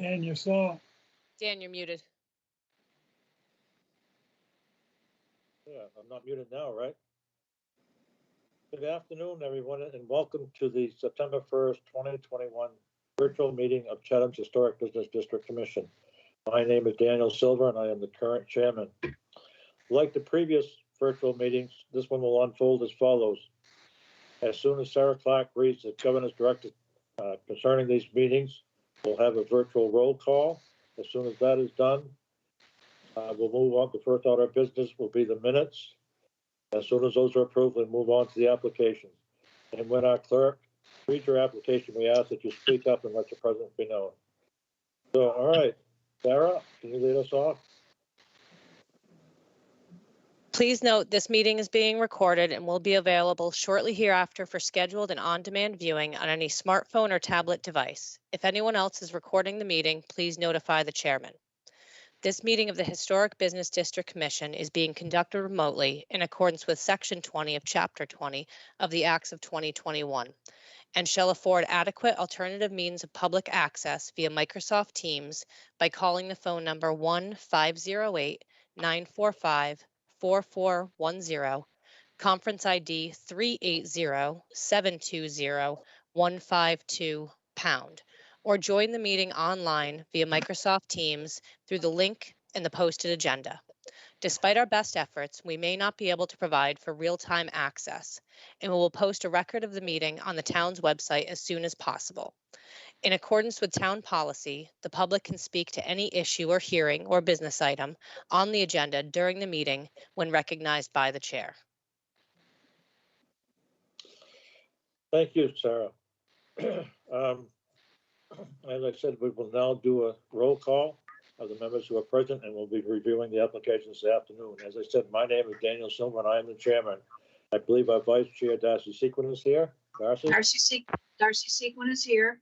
And you saw. Dan, you're muted. Yeah, I'm not muted now, right? Good afternoon, everyone, and welcome to the September 1st, 2021 virtual meeting of Chatham's Historic Business District Commission. My name is Daniel Silver, and I am the current chairman. Like the previous virtual meetings, this one will unfold as follows. As soon as Sarah Clark reads the governor's directive concerning these meetings, we'll have a virtual roll call. As soon as that is done, we'll move on. The first order of business will be the minutes. As soon as those are approved, we'll move on to the applications. And when our clerk reads your application, we ask that you speak up and let your presence be known. So, all right, Sarah, can you lead us off? Please note this meeting is being recorded and will be available shortly hereafter for scheduled and on-demand viewing on any smartphone or tablet device. If anyone else is recording the meeting, please notify the chairman. This meeting of the Historic Business District Commission is being conducted remotely in accordance with Section 20 of Chapter 20 of the Acts of 2021 and shall afford adequate alternative means of public access via Microsoft Teams by calling the phone number 1-508-945-4410, conference ID 380-720-152#, or join the meeting online via Microsoft Teams through the link in the posted agenda. Despite our best efforts, we may not be able to provide for real-time access, and we will post a record of the meeting on the town's website as soon as possible. In accordance with town policy, the public can speak to any issue or hearing or business item on the agenda during the meeting when recognized by the chair. Thank you, Sarah. As I said, we will now do a roll call of the members who are present, and we'll be reviewing the applications this afternoon. As I said, my name is Daniel Silver, and I am the chairman. I believe our vice chair, Darcy Sequin, is here. Darcy? Darcy Sequin is here.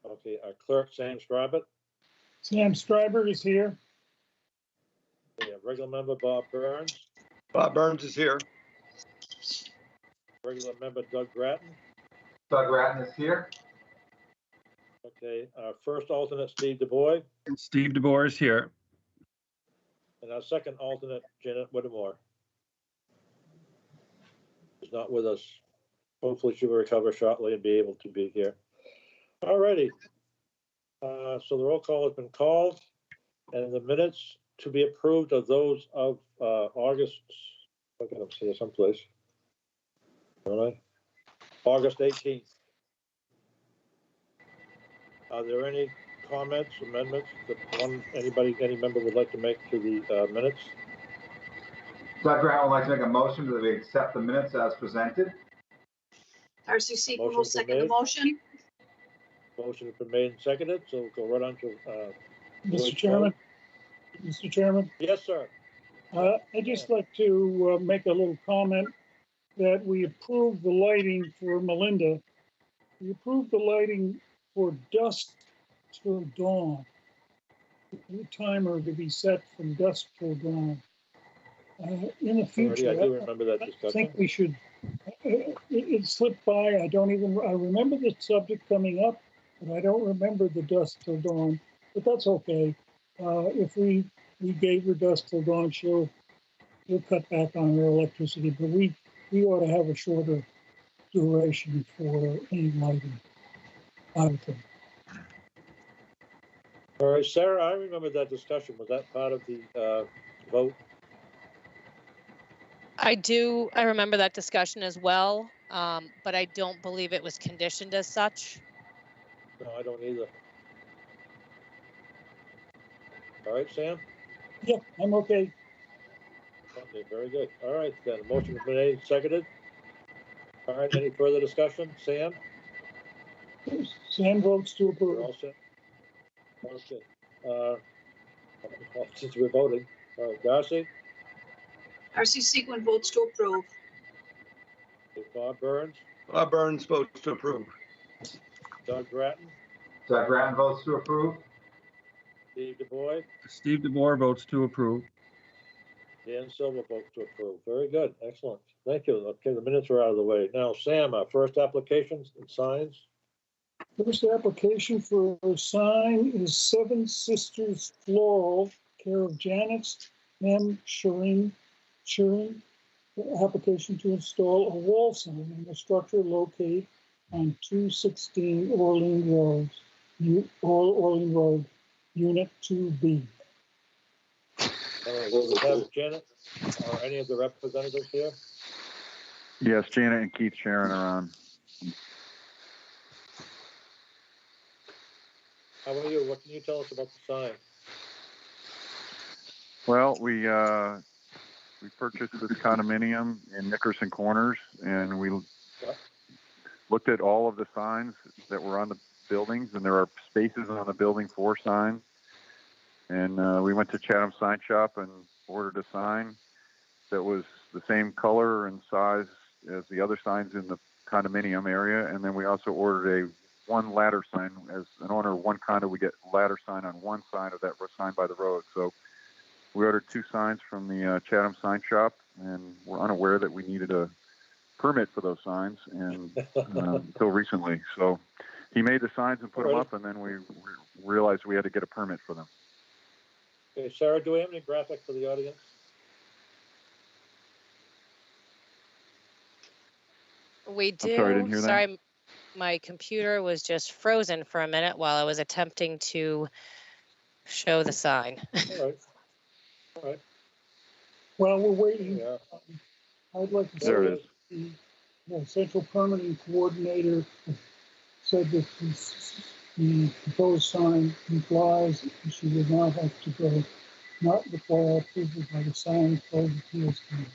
Okay, our clerk, Sam Strabert. Sam Stryber is here. We have regular member Bob Burns. Bob Burns is here. Regular member Doug Gratton. Doug Gratton is here. Okay, our first alternate, Steve DuBois. Steve DuBois is here. And our second alternate, Janet Whittemore. Is not with us. Hopefully she will recover shortly and be able to be here. All righty. So the roll call has been called, and the minutes to be approved are those of August. I got them here someplace. All right. August 18th. Are there any comments, amendments that any member would like to make to the minutes? Doug Gratton would like to make a motion that we accept the minutes as presented. Darcy Sequin will second the motion. Motion has been made and seconded, so we'll go right on to Mr. Chairman. Mr. Chairman. Yes, sir. I'd just like to make a little comment that we approved the lighting for Melinda. We approved the lighting for dusk till dawn. The timer to be set from dusk till dawn. In the future, I do remember that discussion. I think we should. It slipped by. I remember the subject coming up, but I don't remember the dusk till dawn. But that's okay. If we gave her dusk till dawn, she'll cut back on her electricity. But we ought to have a shorter duration for any lighting. I would think. All right, Sarah, I remember that discussion. Was that part of the vote? I remember that discussion as well, but I don't believe it was conditioned as such. No, I don't either. All right, Sam? Yeah, I'm okay. Okay, very good. All right, then. The motion has been made and seconded. All right, any further discussion? Sam? Sam votes to approve. You're all set? Okay. Since we're voting, Darcy? Darcy Sequin votes to approve. Okay, Bob Burns? Bob Burns votes to approve. Doug Gratton? Doug Gratton votes to approve. Steve DuBois? Steve DuBois votes to approve. Dan Silver votes to approve. Very good. Excellent. Thank you. Okay, the minutes are out of the way. Now, Sam, our first applications and signs. First application for a sign is Seven Sisters Floral, care of Janet's M. Sherin. Application to install a wall sign in the structure located on 216 Orleans Road, Unit 2B. Will we have Janet or any of the representatives here? Yes, Janet and Keith Sharon are on. How about you? What can you tell us about the sign? Well, we purchased this condominium in Nickerson Corners, and we looked at all of the signs that were on the buildings, and there are spaces on the building for signs. And we went to Chatham Sign Shop and ordered a sign that was the same color and size as the other signs in the condominium area. And then we also ordered one ladder sign. As an owner of one condo, we get ladder sign on one side of that sign by the road. So we ordered 2 signs from the Chatham Sign Shop, and we're unaware that we needed a permit for those signs and until recently. So he made the signs and put them up, and then we realized we had to get a permit for them. Okay, Sarah, do we have any graphic for the audience? We do. I'm sorry, I didn't hear that. Sorry, my computer was just frozen for a minute while I was attempting to show the sign. All right. While we're waiting, Yeah. I'd like to There say it is. the central permitting coordinator said that the proposed sign complies, and she would not have to go, not require approval by the sign code appeals committee.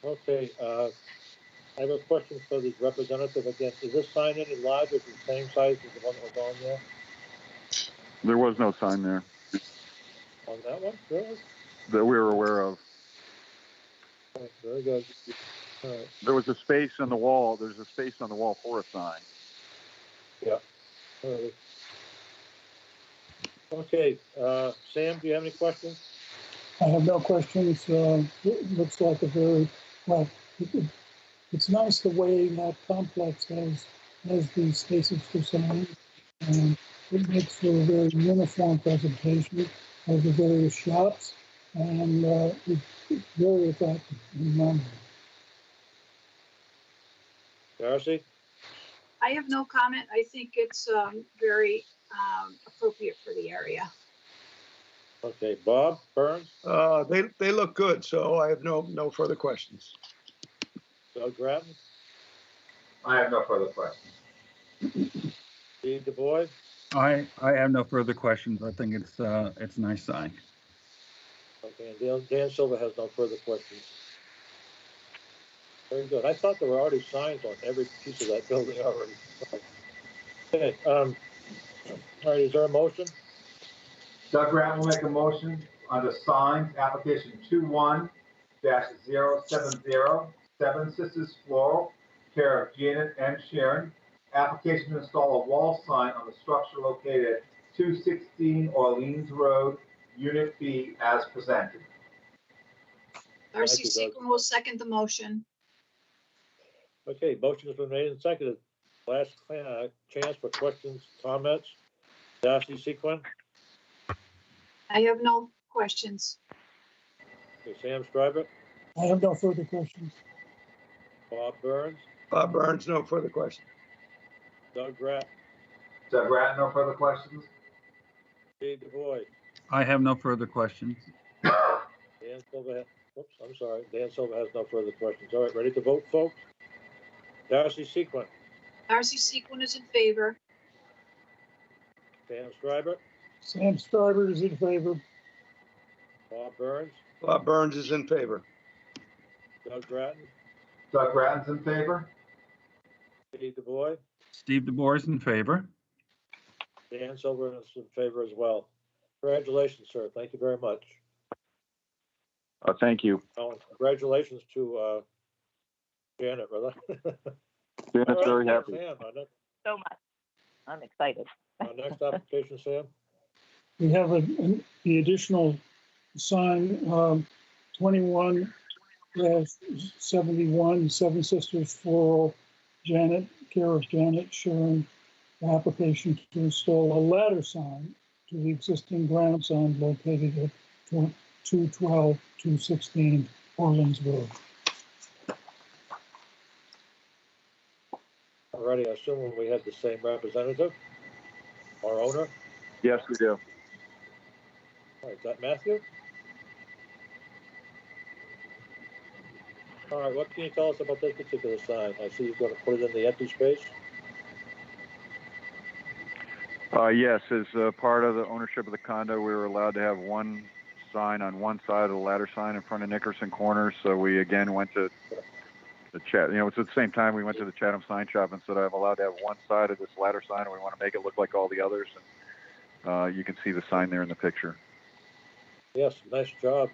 Okay, I have a question for the representative again. Is this sign any larger? Is it the same size as the one that was on there? There was no sign there On that one? Really? that we were aware of. Okay, very good. All right. There was a space on the wall. There's a space on the wall for a sign. Yeah. All right. Okay, Sam, do you have any questions? I have no questions. It looks like a very, well, it's nice the way that complex has these spaces for signs. And it makes for a very uniform presentation of the various shops, and it's very effective. Darcy? I have no comment. I think it's very appropriate for the area. Okay, Bob Burns? They look good, so I have no further questions. Doug Grattan? I have no further questions. Steve Du Bois? I have no further questions. I think it's a nice sign. Okay, and Dan Silva has no further questions. Very good. I thought there were already signs on every piece of that building already. Okay, all right, is there a motion? Doug Grant will make a motion under signs, application 21-070, Seven Sisters Floral, care of Janet M. Sharon. Application to install a wall sign on the structure located at 216 Orleans Road, Unit B, as presented. Darcy Doug. Sequin will second the motion. Okay, motion has been made and seconded. Last chance for questions, comments. Darcy Sequin? I have no questions. Okay, Sam Stryber? I have no further questions. Bob Burns? Bob Burns, no further questions. Doug Grattan? Doug Grant, no further questions. Steve Du Bois? I have no further questions. Dan Silva, whoops, I'm sorry. Dan Silva has no further questions. All right, ready to vote, folks? Darcy Sequin? Darcy Sequin is in favor. Sam Stryber? Sam Stryber is in favor. Bob Burns? Bob Burns is in favor. Doug Grattan? Doug Grattan's in favor. Steve Du Bois? Steve Du Bois in favor. Dan Silver is in favor as well. Congratulations, sir. Thank you very much. Thank you. Oh, and congratulations to Janet, brother. Janet's very happy. Sam, So much. I'm excited. our next application, Sam. We have the additional sign, 21-71, Seven Sisters Floral, Janet care of Janet Sharon, the application to install a ladder sign to the existing ground sign located at 212, 216 Orleans Road. Alrighty, I assume we have the same representative, our owner. Yes, we do. All right, is that Matthew? All right, what can you tell us about this particular sign? I see you're going to put it in the empty space. Yes, as part of the ownership of the condo, we were allowed to have one sign on one side of the ladder sign in front of Nickerson Corners. So we again went to the Chat. It's at the same time we went to the Chatham sign shop and said, I'm allowed to have one side of this ladder sign, and we want to make it look like all the others. And you can see the sign there in the picture. Yes, nice job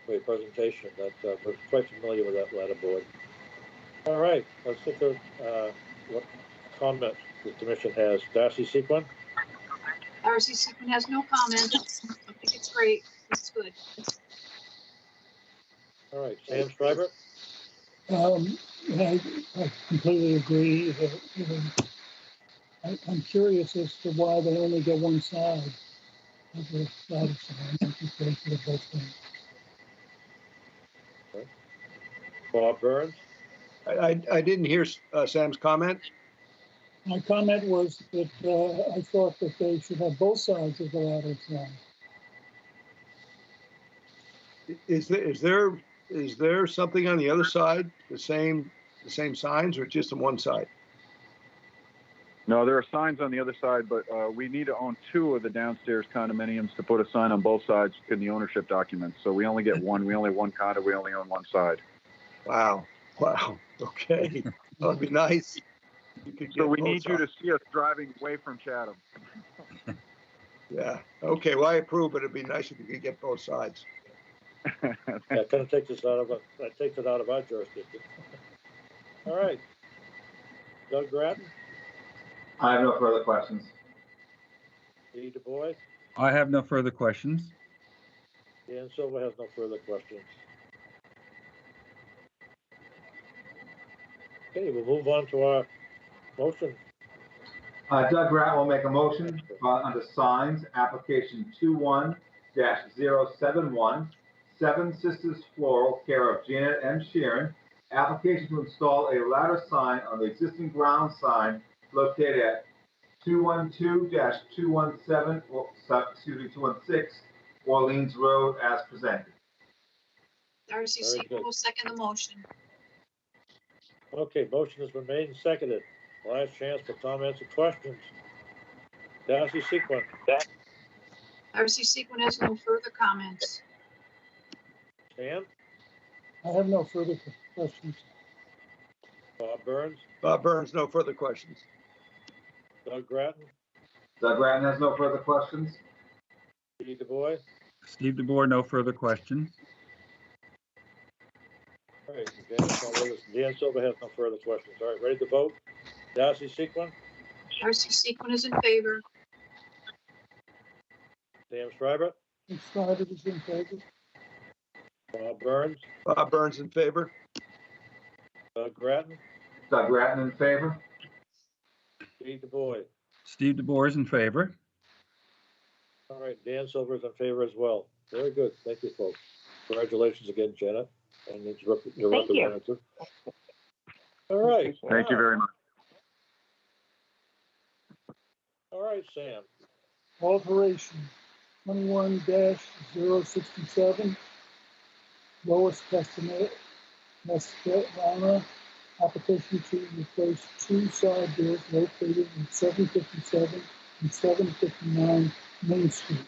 for your presentation. That we're quite familiar with that ladder board. All right, let's look at what comments the commission has. Darcy Sequin? Darcy Sequin has no comment. I think it's great. It's good. All right, Sam Schreiber? I completely agree. I'm curious as to why they only get one side of the ladder sign. I think they should have both things. Bob Burns? I didn't hear Sam's comment. My comment was that I thought that they should have both sides of the ladder sign. Is there something on the other side, the same signs, or just on one side? No, there are signs on the other side, but we need to own two of the downstairs condominiums to put a sign on both sides in the ownership documents. So we only get one. We only have one condo. We only own one side. Wow. Okay. That'd be nice. So we need you to see us driving away from Chatham. Yeah. Okay. Well, I approve, but it'd be nice if you could get both sides. That kind of takes it out of our jurisdiction. All right. Doug Grattan? I have no further questions. Lee Du Bois? I have no further questions. Dan Silver has no further questions. Okay, we'll move on to our motion. Doug Grant will make a motion under signs, application 21-071, Seven Sisters Floral, care of Janet M. Sharon. Application to install a ladder sign on the existing ground sign located at 216 Orleans Road as presented. Darcy Very Sequin good. will second the motion. Okay, motion has been made and seconded. Last chance for comments or questions. Darcy Sequin? Darcy Sequin has no further comments. Sam? I have no further questions. Bob Burns? Bob Burns, no further questions. Doug Grattan? Doug Grattan has no further questions. Lee Du Bois? Steve DeBoer, no further questions. All right, Dan Silver has no further questions. All right, ready to vote? Darcy Sequin? Darcy Sequin is in favor. Sam Schreiber? Schreiber is in favor. Bob Burns? Bob Burns in favor. Doug Grattan? Doug Grattan in favor. Lee Du Bois? Steve DeBoer is in favor. All right, Dan Silver is in favor as well. Very good. Thank you, folks. Congratulations again, Janet, and your Thank you. representative. All right. Thank you very much. All right, Sam. Alteration 21-067, Lois Castellana, application to replace two side doors located in 757 and 759 Main Street.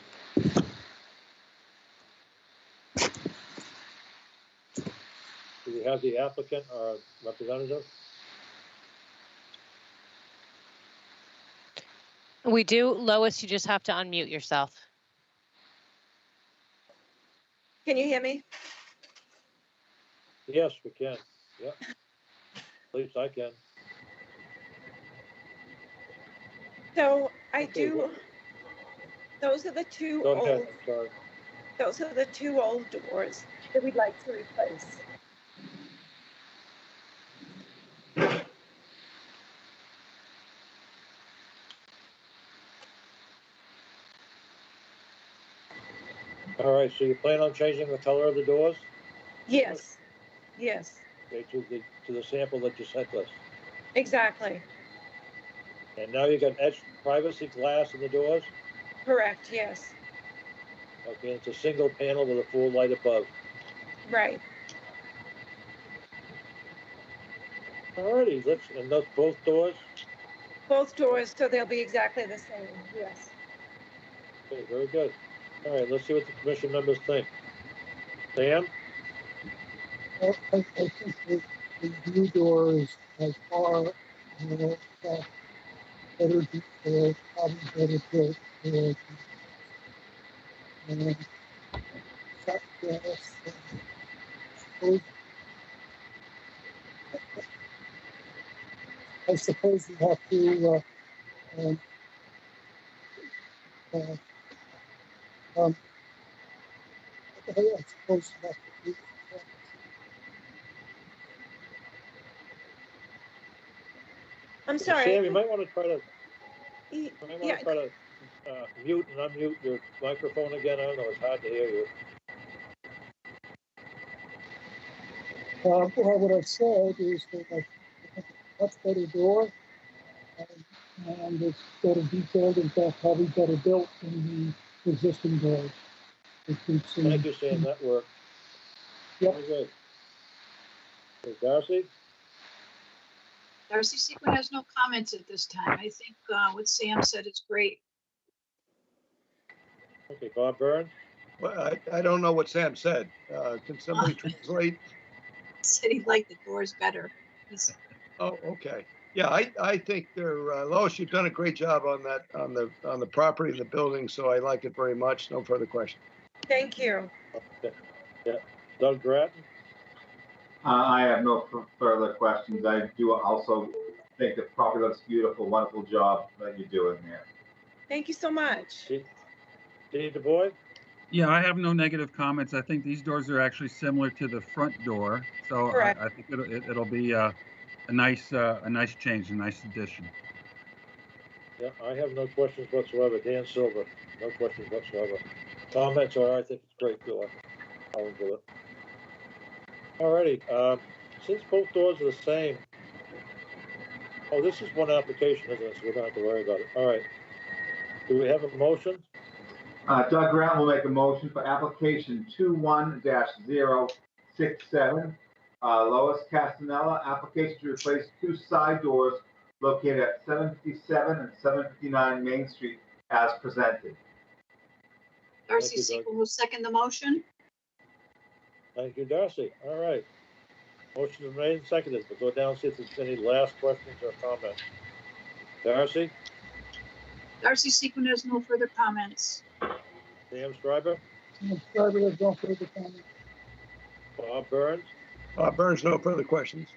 Do we have the applicant or representative? We do. Lois, you just have to unmute yourself. Can you hear me? Yes, we can. Yeah. At least I can. So I Okay, do. Those are the two Go ahead. old. I'm sorry. Those are the two old doors that we'd like to replace. All right, so you plan on changing the color of the doors? Yes, yes, Okay, to the sample that you sent us. exactly. And now you got etched privacy glass in the doors? Correct, yes, Okay, it's a single panel with a full light above. right. All righty, and those both doors? Both doors, so they'll be exactly the same, yes. Okay, very good. All right, let's see what the commission members think. Sam? I think the new door is by far better detailed, probably better built. And shut glass. I suppose you have to um, I suppose you have to do. I'm So sorry. Sam, you might want to try to Yeah, mute and unmute your microphone again. I don't know, it's hard to hear you. Well, what I've said is that I think it's a much better door, and it's better detailed, in fact, probably better built than the existing doors. Thank you, Sam, that worked. Yep. Very good. Okay, Darcy? Darcy Sequin has no comments at this time. I think what Sam said is great. Okay, Bob Burns? Well, I don't know what Sam said. Can somebody translate? Said he liked the doors better. Oh, okay. Yeah, I think they're, Lois, you've done a great job on that, on the property and the building, so I like it very much. No further questions. thank you. Okay. Yeah. Doug Grattan? I have no further questions. I do also think the property looks beautiful. Wonderful job that you're doing there. Thank you so much. Steve Du Bois? Yeah, I have no negative comments. I think these doors are actually similar to the front door, so Correct. I think it'll be a nice change, a nice addition. Yeah, I have no questions whatsoever. Dan Silver, no questions whatsoever. Comments are, I think it's great, Bill. I'll with it. All righty, since both doors are the same, oh, this is one application, isn't it? So we don't have to worry about it. All right. Do we have a motion? Doug Grant will make a motion for application 21-067. Lois Castanella, application to replace two side doors located at 757 and 759 Main Street as presented. Darcy Thank you, Doug. Sequin will second the motion. Thank you, Darcy. All right. Motion is made and seconded. We'll go down and see if there's any last questions or comments. Darcy? Darcy Sequin has no further comments. Sam Schreiber? Sam Schreiber has no further comments. Bob Burns? Burns, no further questions.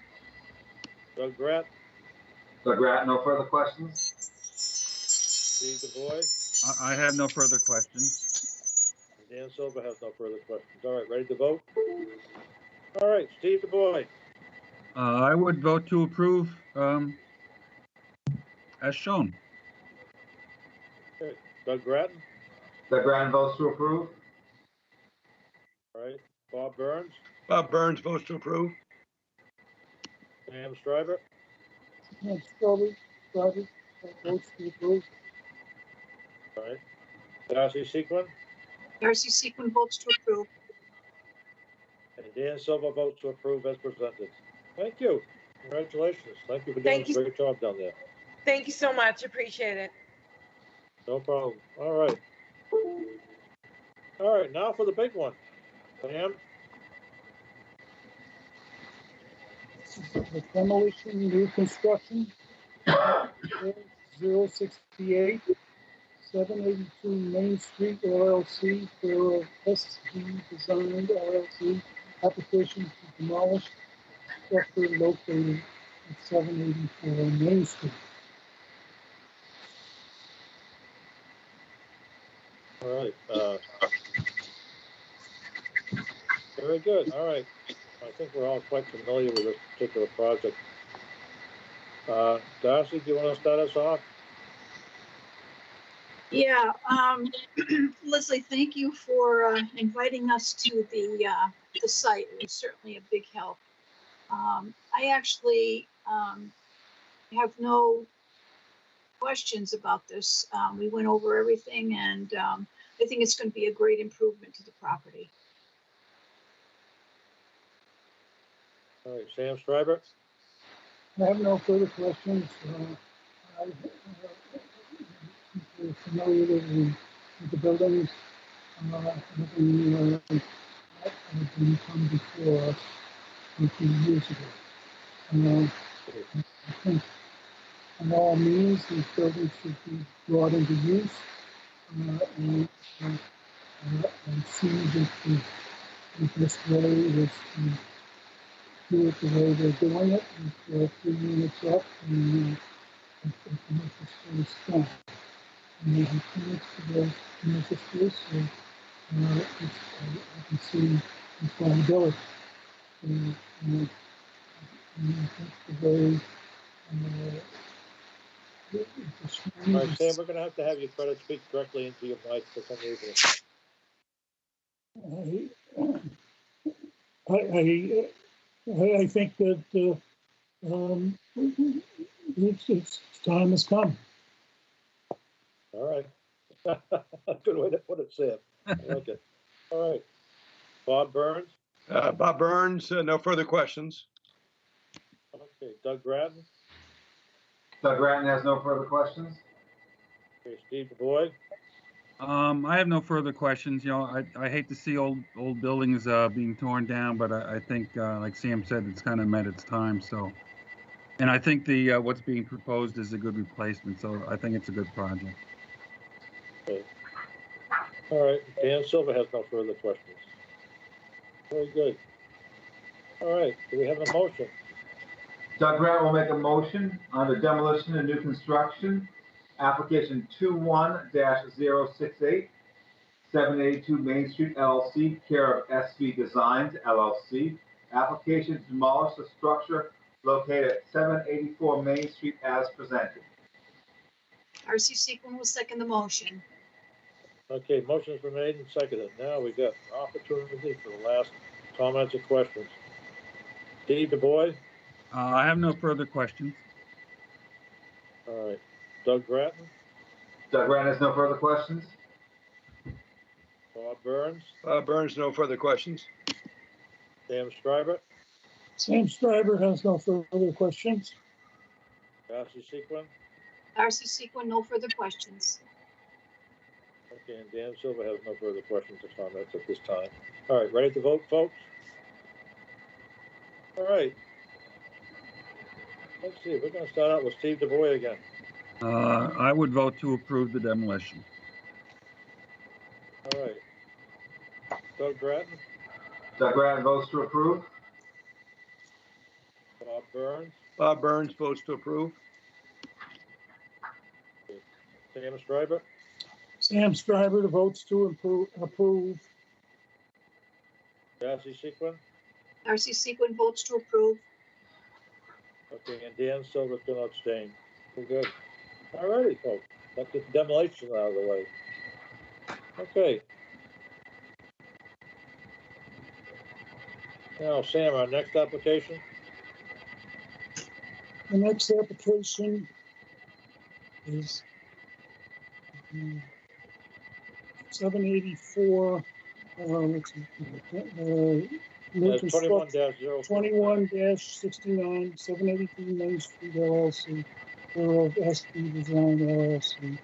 Doug Gratt? Doug Grant, no further questions? Steve Du Bois? I have no further questions. And Dan Silver has no further questions. All right, ready to vote? All right, Steve Du Bois? I would vote to approve as shown. Okay. Doug Grattan? Doug Grant votes to approve. All right. Bob Burns? Bob Burns votes to approve. Sam Schreiber? Sam Schreiber votes to approve. All right. Darcy Sequin? Darcy Sequin votes to approve. And Dan Silver votes to approve as presented. Thank you. Congratulations. Thank you for doing Thank a you. great job down there. Thank you so much. Appreciate it. No problem. All right. All right, now for the big one. Sam? The demolition, new construction, 068, 782 Main Street LLC for SB Designed LLC, application to demolish structure located at 784 Main Street. All right. Very good. All right. I think we're all quite familiar with this particular project. Darcy, do you want to start us off? Yeah, Leslie, thank you for inviting us to the site. It was certainly a big help. I actually have no questions about this. We went over everything, and I think it's going to be a great improvement to the property. All right, Sam Schreiber? I have no further questions. We're familiar with the buildings. Having come before us a few years ago. I think on all means, these buildings should be brought into use. And I see that the best way is to do it the way they're doing it, with 3 units up and the commercial space down. And they have permits for the commercial space, so I can see employability. And that's the way All right, Sam, we're gonna have you try to speak directly into your mic for some reason. I think that it's time has come. All right. Good way to put it, Sam. I like it. All right. Bob Burns? Bob Burns, no further questions. Okay, Doug Grattan? Doug Grattan has no further questions. Okay, Steve DuBois? I have no further questions. You know, I hate to see old buildings being torn down, but I think, like Sam said, it's kind of met its time. So, and I think the what's being proposed is a good replacement. So I think it's a good project. Okay. All right, Dan Silva has no further questions. Very good. All right, do we have a motion? Doug Grant will make a motion on the demolition and new construction, application 21-068, 782 Main Street LLC, care of SV Designs LLC. Application to demolish the structure located at 784 Main Street as presented. R.C. Sequin will second the motion. Okay, motion's been made and seconded. Now we got opportunity for the last comments and questions. Steve DuBois? I have no further questions. All right, Doug Grattan? Doug Grant has no further questions. Bob Burns? Bob Burns, no further questions. Sam Schreiber? Sam Stryber has no further questions. Darcy Sequin? R.C. Sequin, no further questions. Okay, and Dan Silva has no further questions or comments at this time. All right, ready to vote, folks? All right. Let's see, we're gonna start out with Steve DuBois again. I would vote to approve the demolition. All right. Doug Grattan? Doug Grant votes to approve. Bob Burns? Bob Burns votes to approve. Sam Schreiber? Sam Stryber votes to approve. Darcy Sequin? R.C. Sequin votes to approve. Okay, and Dan Silva's gonna abstain. We're good. All righty, folks. Let's get the demolition out of the way. Okay. Now, Sam, our next application? The next application is 784, new construction, 21-69, 782 Main Street LLC, care of SB Design LLC.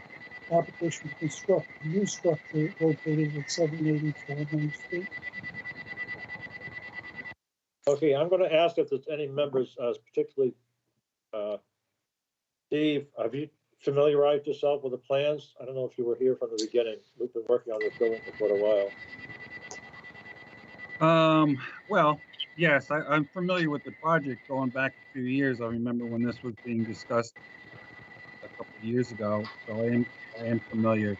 Application to construct a new structure located at 784 Main Street. Okay, I'm gonna ask if there's any members, particularly, Steve, have you familiarized yourself with the plans? I don't know if you were here from the beginning. We've been working on this building for quite a while. Well, yes, I'm familiar with the project going back a few years. I remember when this was being discussed a couple of years ago, so I am familiar.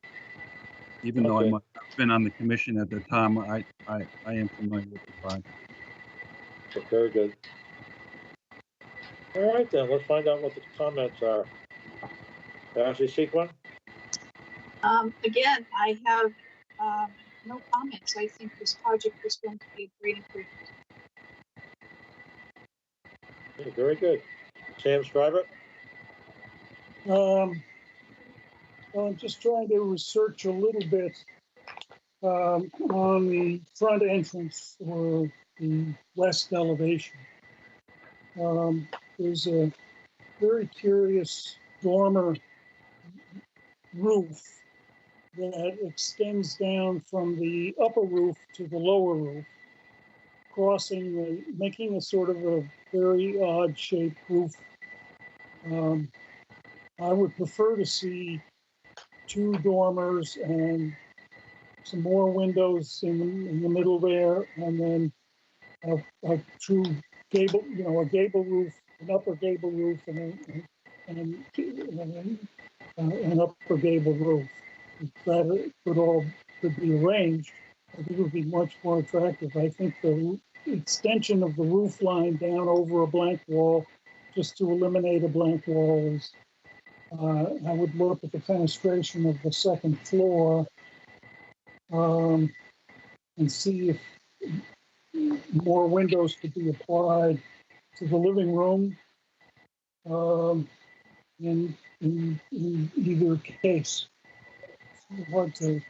Even though I might not have been on the commission at the time, I am familiar with the project. Okay, very good. All right, then, let's find out what the comments are. Darcy Sequin? Again, I have no comments. I think this project is going to be a great improvement. Okay, very good. Sam Stryber? Well, I'm just trying to research a little bit on the front entrance or the west elevation. There's a very curious dormer roof that extends down from the upper roof to the lower roof, making a sort of a very odd shaped roof. I would prefer to see two dormers and some more windows in the middle there, and then a true gable, a gable roof, an upper gable roof, and an upper gable roof. If that could be arranged, I think it would be much more attractive. I think the extension of the roof line down over a blank wall, just to eliminate a blank wall, is. I would look at the fenestration of the second floor and see if more windows could be applied to the living room in either case. It's hard to,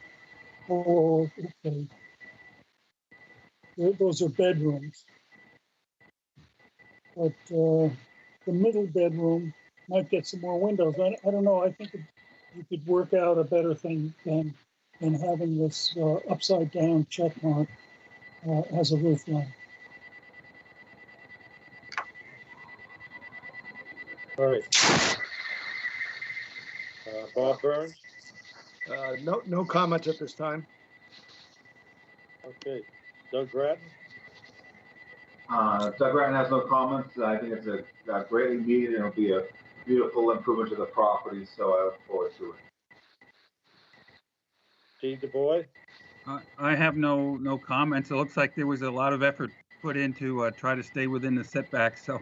oh, okay. Those are bedrooms. But the middle bedroom might get some more windows. I don't know. I think you could work out a better thing than having this upside down check mark as a roof line. All right. Bob Burns? No comments at this time. Okay. Doug Grattan? Doug Grattan has no comments. I think it's a greatly needed and it'll be a beautiful improvement to the property, so I look forward to it. Steve DuBois? I have no comments. It looks like there was a lot of effort put into try to stay within the setbacks. So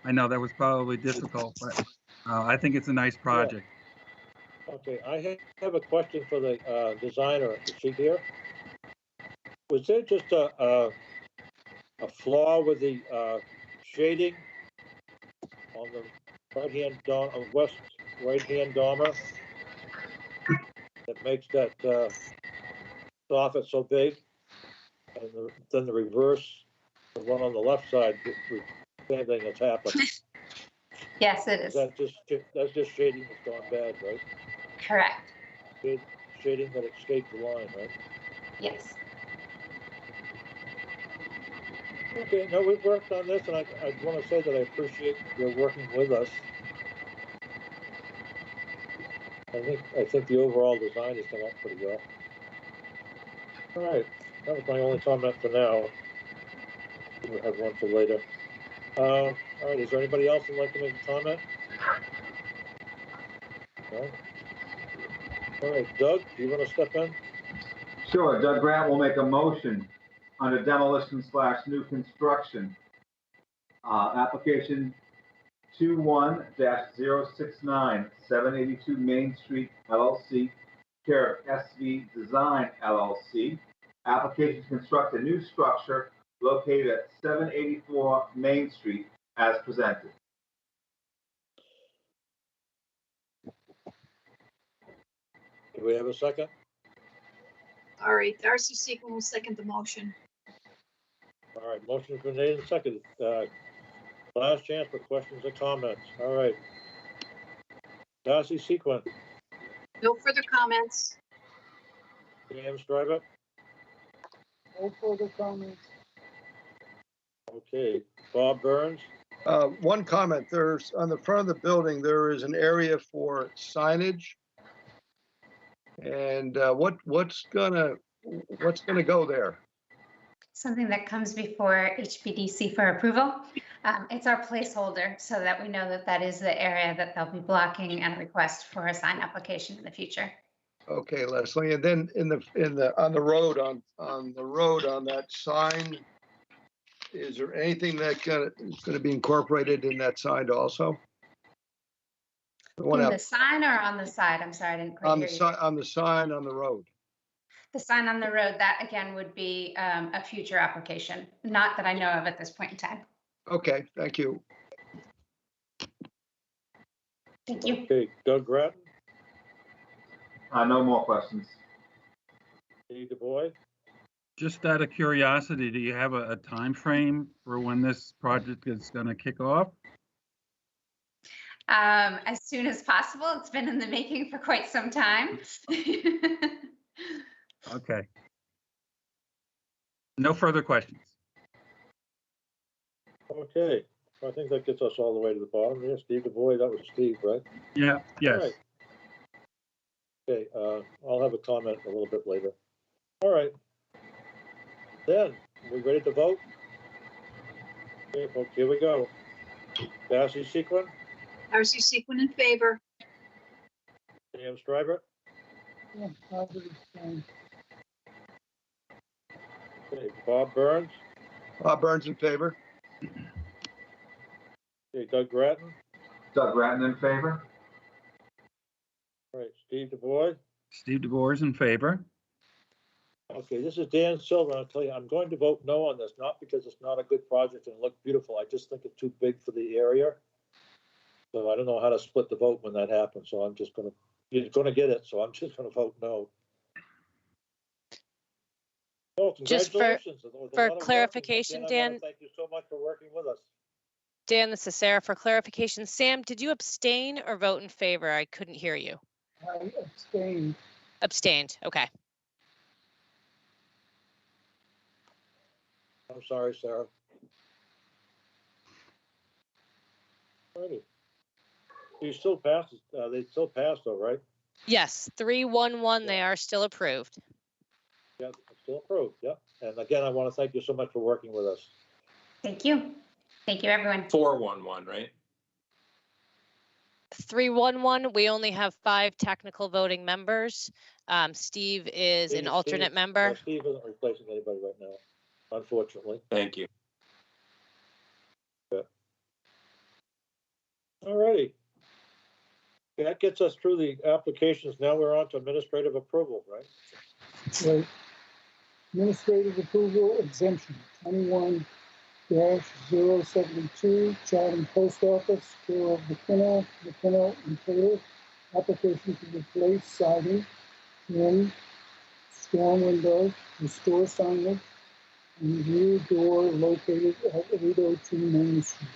I know that was probably difficult, but I think it's a nice project. Yeah. Okay, I have a question for the designer. Is she here? Was there just a flaw with the shading on the right-hand west right-hand dormer that makes that soffit so big, and then the reverse, the one on the left side, same thing that's happened. Yes, it is. That's just shading that's gone bad, right? Correct. Shading that escaped the line, right? Yes. Okay, no, we've worked on this, and I want to say that I appreciate your working with us. I think the overall design has come out pretty well. All right, that was my only comment for now. We'll have one for later. All right, is there anybody else who'd like to make a comment? No? All right, Doug, do you want to step in? Sure, Doug Grant will make a motion under demolition / new construction. Application 21-069, 782 Main Street LLC, care of SV Design LLC. Application to construct a new structure located at 784 Main Street as presented. Do we have a second? All right, Darcy Sequin will second the motion. All right, motion's been made and seconded. Last chance for questions or comments. All right. Darcy Sequin. No further comments. Sam Stryber. No further comments. Okay. Bob Burns. One comment, there's on the front of the building, there is an area for signage. And what's gonna go there? Something that comes before H.B.D.C for approval. It's our placeholder so that we know that that is the area that they'll be blocking and request for a sign application in the future. Okay, Leslie, and then on the road on that sign, is there anything that is going to be incorporated in that sign also? The one In the out sign or on the side? I'm sorry, I didn't quite on hear the you. sign, on the sign on the road. The sign on the road, that again would be a future application, not that I know of at this point in time. Okay, thank you. Thank you. Okay, Doug Grattan, No more questions. Steve DuBois, Just out of curiosity, do you have a time frame for when this project is going to kick off? As soon as possible. It's been in the making for quite some time. Okay. No further questions. okay. I think that gets us all the way to the bottom. Yeah, Steve DuBois, that was Steve, right? Yeah, All yes. right. Okay, I'll have a comment a little bit later. All right. Then, we ready to vote? Okay, folks, here we go. Darcy Sequin, Darcy Sequin in favor. Sam Stryber, Yeah, positive sign. okay, Bob Burns, Bob Burns in favor. okay, Doug Grattan, Doug Grattan in favor. all right, Steve DuBois. Steve DeBoer is in favor. Okay, this is Dan Silver. I'll tell you, I'm going to vote no on this, not because it's not a good project and it looked beautiful. I just think it's too big for the area. So I don't know how to split the vote when that happens. So I'm just gonna, you're gonna get it. So I'm just gonna vote no. Oh, Just congratulations. There was a for lot of work, and clarification, again, I wanna Dan. thank you so much for working with us. Dan, this is Sarah. For clarification, Sam, did you abstain or vote in favor? I couldn't hear you. I abstained. Abstained. Okay. I'm sorry, Sarah. Alrighty. You still passed, they still passed though, right? Yes, 311, they are still approved. Yeah, it's still approved, yep. And again, I wanna thank you so much for working with us. Thank you. Thank you, everyone. 411, right? 311, we only have 5 technical voting members. Steve is an alternate member. Steve isn't replacing anybody right now, unfortunately. Thank you. Alrighty. That gets us through the applications. Now we're on to administrative approval, right? Right. Administrative approval exemption, 21-072, Chatham Post Office, care of McKenna and Taylor. Application to replace siding, trim, storm windows, restore signage, and rear door located at 802 Main Street.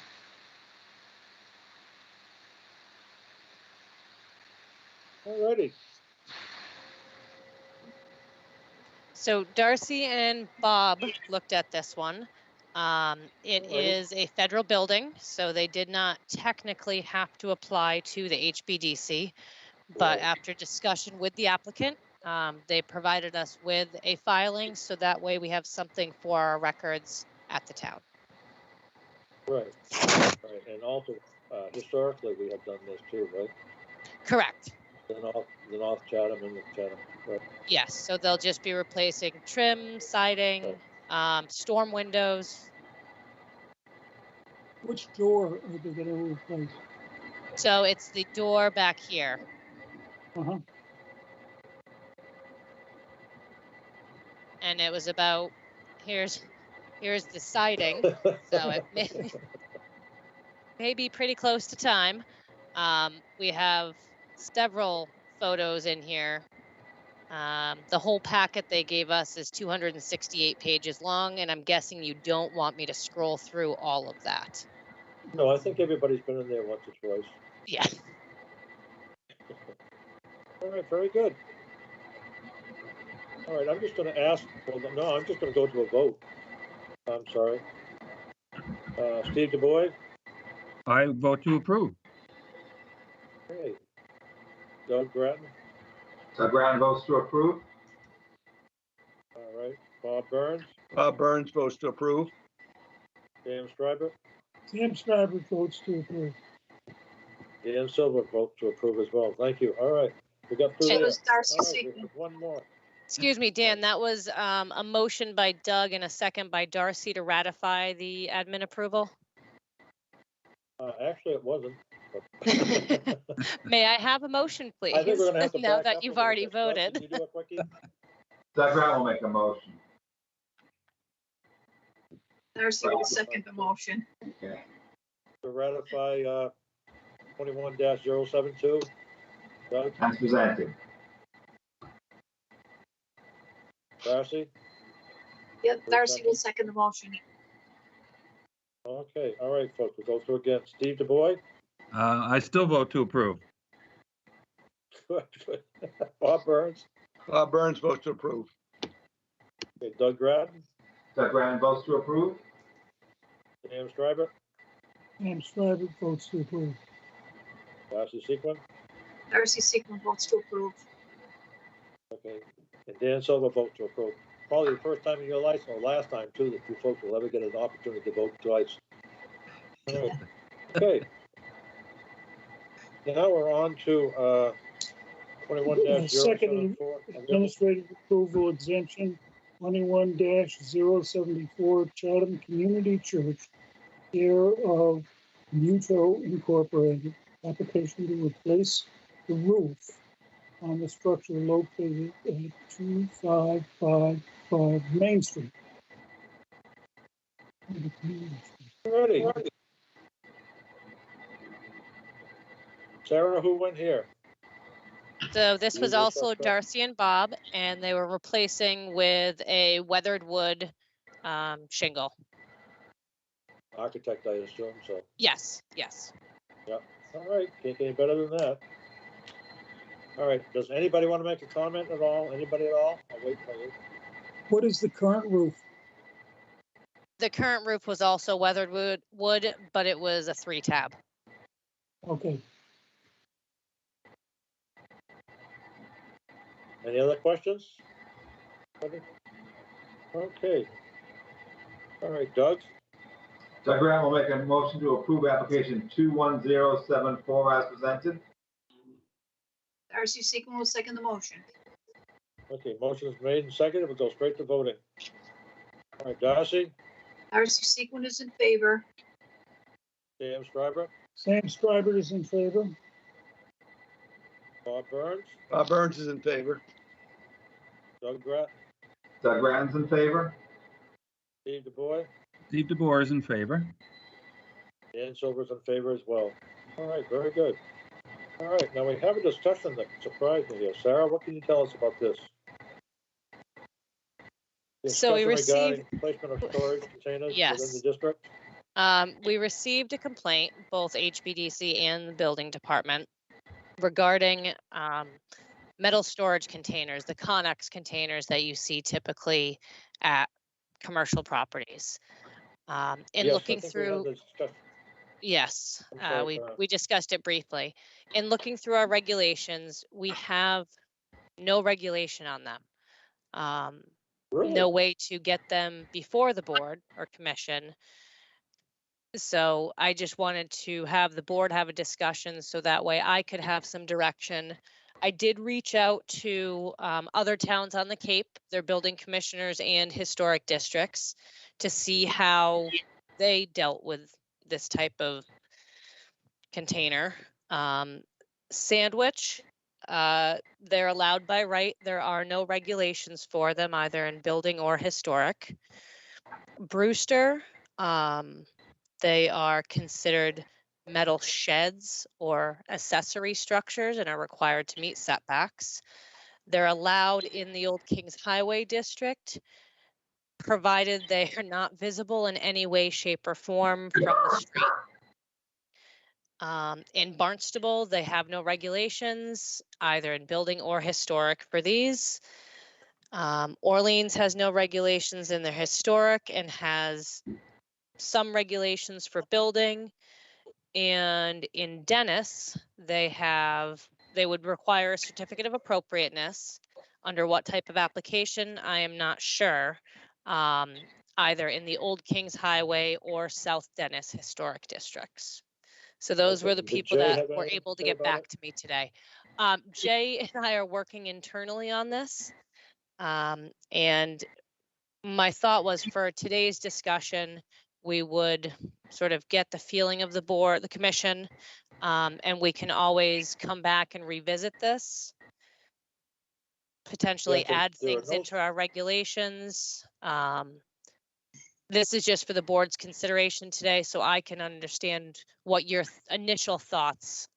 Alrighty. So Darcy and Bob looked at this one. It Alrighty. is a federal building, so they did not technically have to apply to the H.B.D.C. But Right. after discussion with the applicant, they provided us with a filing, so that way we have something for our records at the town. Right. Right. And also, historically, we have done this too, right? Correct. The North Chatham and the Chatham, right? Yes, so they'll just be replacing trim, siding, storm windows. Which door are they going to replace? So it's the door back here. Uh-huh. And it was about, here's the siding. So it may be pretty close to time. We have several photos in here. The whole packet they gave us is 268 pages long, and I'm guessing you don't want me to scroll through all of that. No, I think everybody's been in there once or twice. Yeah. All right, very good. All right, I'm just gonna ask, well, no, I'm just gonna go to a vote. I'm sorry. Steve DuBois? I vote to approve. Hey. Doug Grattan? Doug Grattan votes to approve. All right. Bob Burns? Bob Burns votes to approve. Sam Stryber? Sam Stryber votes to approve. Dan Silver votes to approve as well. Thank you. All right. We got through So there. does Darcy All right, Sequin. there's one more. Excuse me, Dan, that was a motion by Doug and a second by Darcy to ratify the admin approval. Actually, it wasn't. May I have a motion, please? I think we're gonna have to Now back that up you've a little already bit. Doug, voted. can you do a quickie? Doug Brown will make a motion. Darcy will second the motion. Okay. To ratify 21-072. Doug, As presented. Darcy? Yep, Darcy will second the motion. Okay, all right, folks, we'll go through again. Steve DuBois? I still vote to approve. Good, good. Bob Burns? Bob Burns votes to approve. Okay, Doug Grattan? Doug Brown votes to approve. Sam Stryber? Sam Stryber votes to approve. Darcy Sequin? Darcy Sequin votes to approve. Okay, and Dan Silver votes to approve. Probably the first time in your life, or last time too, that you folks will ever get an opportunity to vote twice. All right. Okay. Now we're on to 21-074. Second administrative approval exemption, 21-074 Chatham Community Church, care of Muto Incorporated. Application to replace the roof on the structure located at 2555 Main Street. Ready. Sarah, who went here? So this was Usual also suspect. Darcy and Bob, and they were replacing with a weathered wood shingle. Architect, I assume, so, Yes, yes. all right, can't get any better than that. All right, does anybody want to make a comment at all? Anybody at all? I'll wait for you. What is the current roof? The current roof was also weathered wood, but it was a 3-tab. Okay, Any other questions? Okay. All right, Doug, Doug Brown will make a motion to approve application 21074 as presented. Darcy Sequin will second the motion. okay, motion is made and seconded, we'll go straight to voting. All right, Darcy, Darcy Sequin is in favor. Sam Stryber, Sam Stryber is in favor. Bob Burns, Bob Burns is in favor. Doug Grattan, Doug Brown's in favor. Steve DuBois, Steve DeBoer is in favor. Dan Silver's in favor as well. All right, very good. All right, now we have a discussion that surprised me here. Sarah, what can you tell us about this? So we Discussion received, regarding placement of storage containers within Yes. the district? we received a complaint, both HBDC and the building department, regarding metal storage containers, the Connex containers that you see typically at commercial properties. In Yes, I looking think we had through, this discussion. yes, I'm sorry, we Sarah. we discussed it briefly. In looking through our regulations, we have no regulation on them. Really? No way to get them before the board or commission. So I just wanted to have the board have a discussion so that way I could have some direction. I did reach out to other towns on the Cape, their building commissioners and historic districts, to see how they dealt with this type of container. Sandwich, they're allowed by right. There are no regulations for them either in building or historic. Brewster, they are considered metal sheds or accessory structures and are required to meet setbacks. They're allowed in the Old Kings Highway District, provided they are not visible in any way, shape, or form from the street. In Barnstable, they have no regulations, either in building or historic for these. Orleans has no regulations in their historic and has some regulations for building. And in Dennis, they would require a certificate of appropriateness. Under what type of application, I am not sure. Either in the Old Kings Highway or South Dennis historic districts. So those were the Did people Jay that have were anything able to say get about back it? to me today. Jay and I are working internally on this. And my thought was for today's discussion, we would sort of get the feeling of the board, the commission, And we can always come back and revisit this, potentially Yeah, add there are things no- into our regulations. This is just for the board's consideration today, so I can understand what your initial thoughts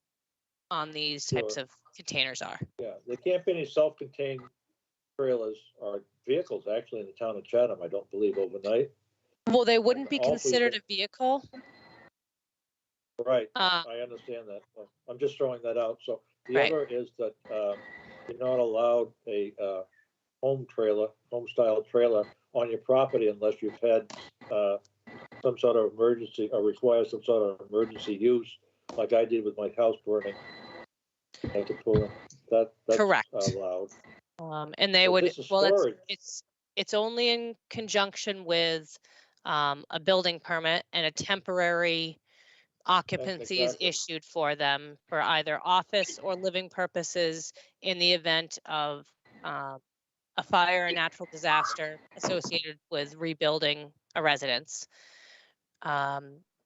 on these types Sure. of containers are. Yeah, there can't be any self-contained trailers or vehicles actually in the town of Chatham, I don't believe, overnight. Well, they wouldn't And be also, considered a vehicle. Right, Uh, I understand that. Well, I'm just throwing that out. So the Right. other is that you're not allowed a home style trailer on your property unless you've had some sort of emergency or require some sort of emergency use, like I did with my house burning. I had to pull in. That's Correct. allowed. And they But would, this is well, storage. it's only in conjunction with a building permit and a temporary occupancy is Exactly. issued for them for either office or living purposes in the event of a fire or natural disaster associated with rebuilding a residence.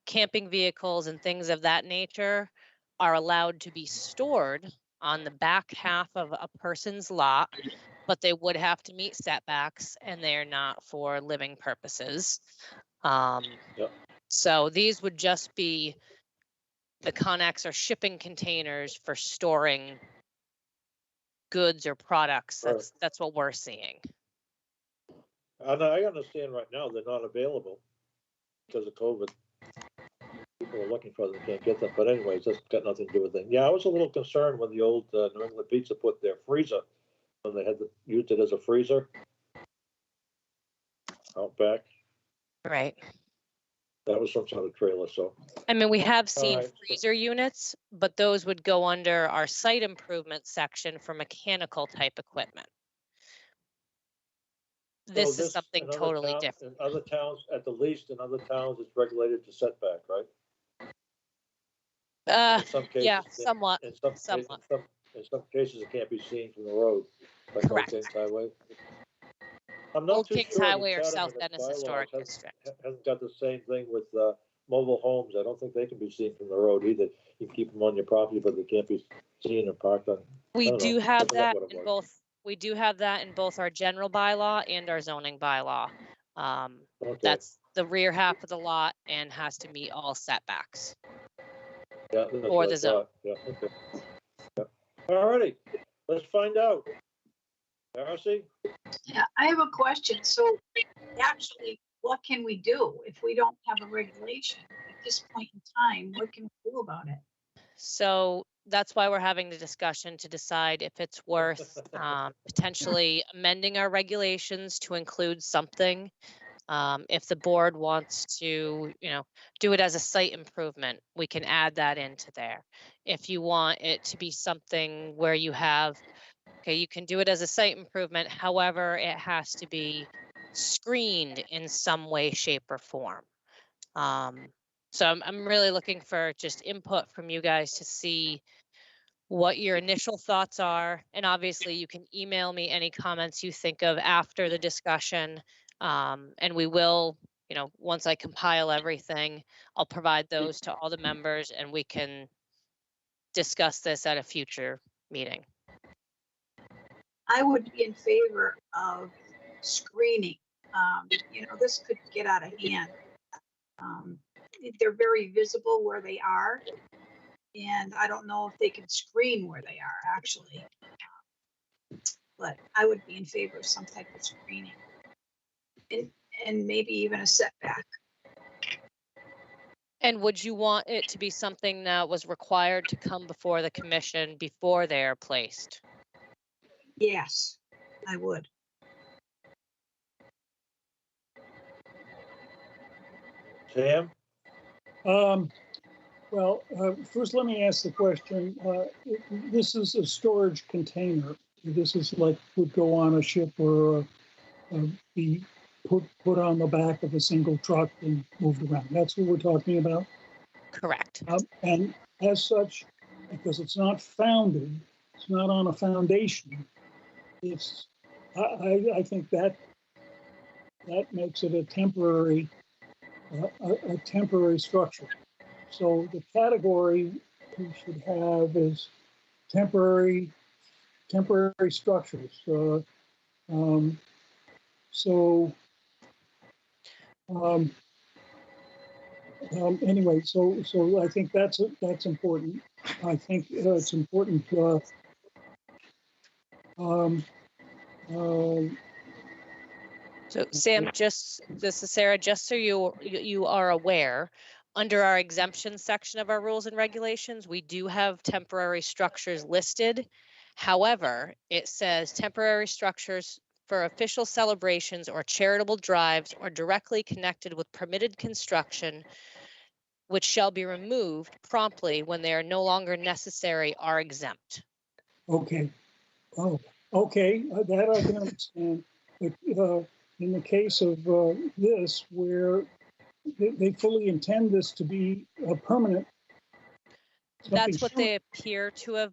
Camping vehicles and things of that nature are allowed to be stored on the back half of a person's lot, but they would have to meet setbacks and they're not for living purposes. Yep. So these would just be the Connex or shipping containers for storing goods or products. Right. That's what we're seeing. And I understand right now they're not available because of COVID. People are looking for them, can't get them. But anyways, that's got nothing to do with it. Yeah, I was a little concerned when the old New England Pizza put their freezer, when they had used it as a freezer out back. Right. That was some sort of trailer, so. I mean, we have seen right. freezer units, but those would go under our site improvement section for mechanical type equipment. This So is something totally different. In other towns, at the least, in other towns, it's regulated to setback, right? In some cases, Yeah, somewhat. In some cases, it can't be seen from the road, like Old Correct. Kings Highway. I'm not Old too Kings sure that Highway or Chatham South and its Dennis bylaws Historic District. hasn't got the same thing with mobile homes. I don't think they can be seen from the road either. You can keep them on your property, but they can't be seen or parked on. We do have that in was. both. We do have that in both our general bylaw and our zoning bylaw. Okay. That's the rear half of the lot and has to meet all setbacks. Yeah, that's or what the I zone. thought. Yeah, okay. Yeah. All righty, let's find out. Darcy? Yeah, I have a question. So actually, what can we do if we don't have a regulation at this point in time? What can we do about it? So that's why we're having the discussion to decide if it's worth potentially amending our regulations to include something. If the board wants to, do it as a site improvement, we can add that into there. If you want it to be something where you have, okay, you can do it as a site improvement. However, it has to be screened in some way, shape, or form. So I'm really looking for just input from you guys to see what your initial thoughts are. And obviously you can email me any comments you think of after the discussion. And we will, once I compile everything, I'll provide those to all the members and we can discuss this at a future meeting. I would be in favor of screening. This could get out of hand. They're very visible where they are. And I don't know if they can screen where they are actually. But I would be in favor of some type of screening. And maybe even a setback. And would you want it to be something that was required to come before the commission before they are placed? Yes, I would. Sam? Well, first let me ask the question. This is a storage container. This is like would go on a ship or be put on the back of a single truck and moved around. That's what we're talking about. Correct. And as such, because it's not founded, it's not on a foundation. I think that makes it a temporary structure. So the category we should have is temporary structures. Anyway, so I think that's important. I think it's important. So Sam, this is Sarah, just so you are aware, under our exemption section of our rules and regulations, we do have temporary structures listed. However, it says temporary structures for official celebrations or charitable drives or directly connected with permitted construction, which shall be removed promptly when they are no longer necessary, are exempt. Okay. Oh, okay. That I can understand. But in the case of this, where they fully intend this to be a permanent. That's what they appear to have.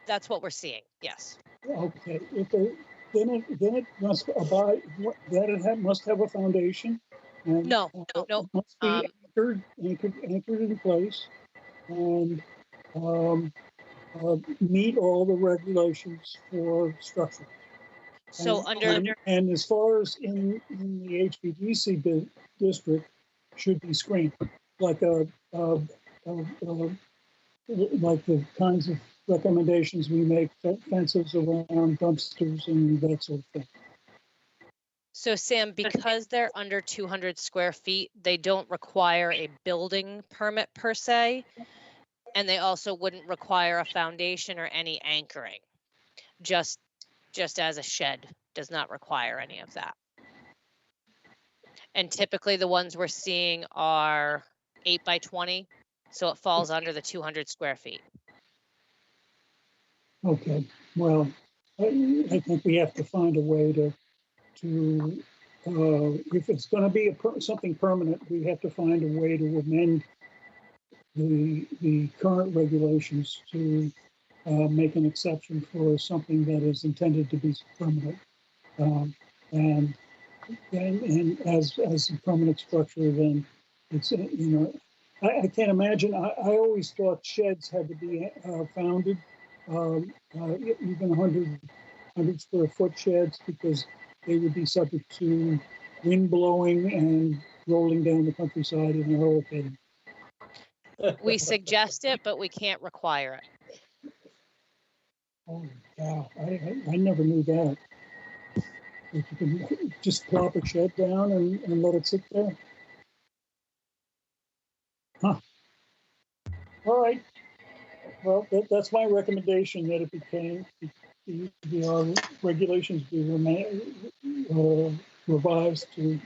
That's what we're seeing. Yes. Okay. Then it must abide. That it must have a foundation. And, No. it must be anchored in place, and meet all the regulations for structure. So and as far as in the H.B.D.C district, should be screened, like like the kinds of recommendations we make, fences around dumpsters and that sort of thing. So Sam, because they're under 200 square feet, they don't require a building permit per se, and they also wouldn't require a foundation or any anchoring. Just as a shed does not require any of that. And typically the ones we're seeing are 8 by 20, so it falls under the 200 square feet. Okay, well, I think we have to find a way to if it's going to be something permanent, we have to find a way to amend the current regulations to make an exception for something that is intended to be permanent. And as a permanent structure, then it's, I can't imagine. I always thought sheds had to be founded, even 100 square foot sheds, because they would be subject to wind blowing and rolling down the countryside in a hurricane. We suggest it, but we can't require it. Oh, wow. I never knew that. If you can just plop a shed down and let it sit there. Huh. All right. Well, that's my recommendation, that it became, our regulations be revised to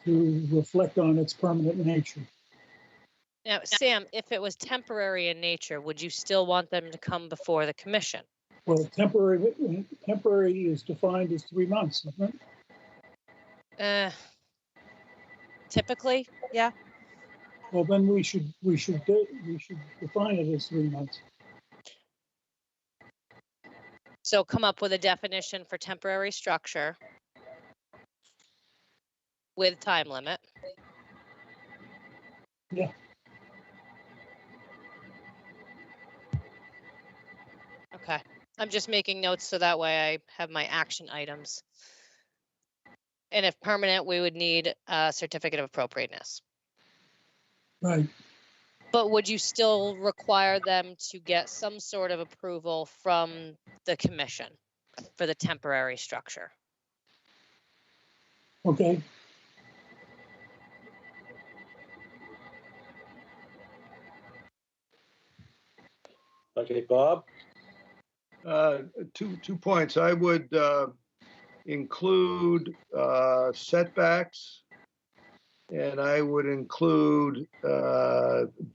reflect on its permanent nature. Now, Sam, if it was temporary in nature, would you still want them to come before the commission? Well, temporary is defined as 3 months, isn't it? Typically, yeah. Well, then we should define it as 3 months. So come up with a definition for temporary structure with time limit. Yeah. Okay. I'm just making notes so that way I have my action items. And if permanent, we would need a certificate of appropriateness. Right. But would you still require them to get some sort of approval from the commission for the temporary structure? Okay. Okay, Bob? 2 points. I would include setbacks, and I would include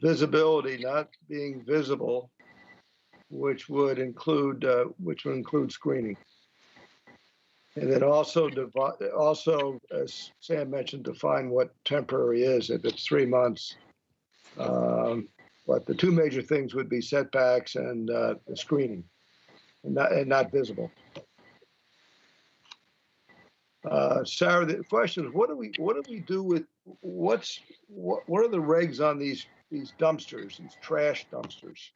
visibility, not being visible, which would include screening. And then also, as Sam mentioned, define what temporary is. If it's 3 months, but the 2 major things would be setbacks and the screening, and not visible. Sarah, the question is, what do we do with what are the regs on these these dumpsters, these trash dumpsters?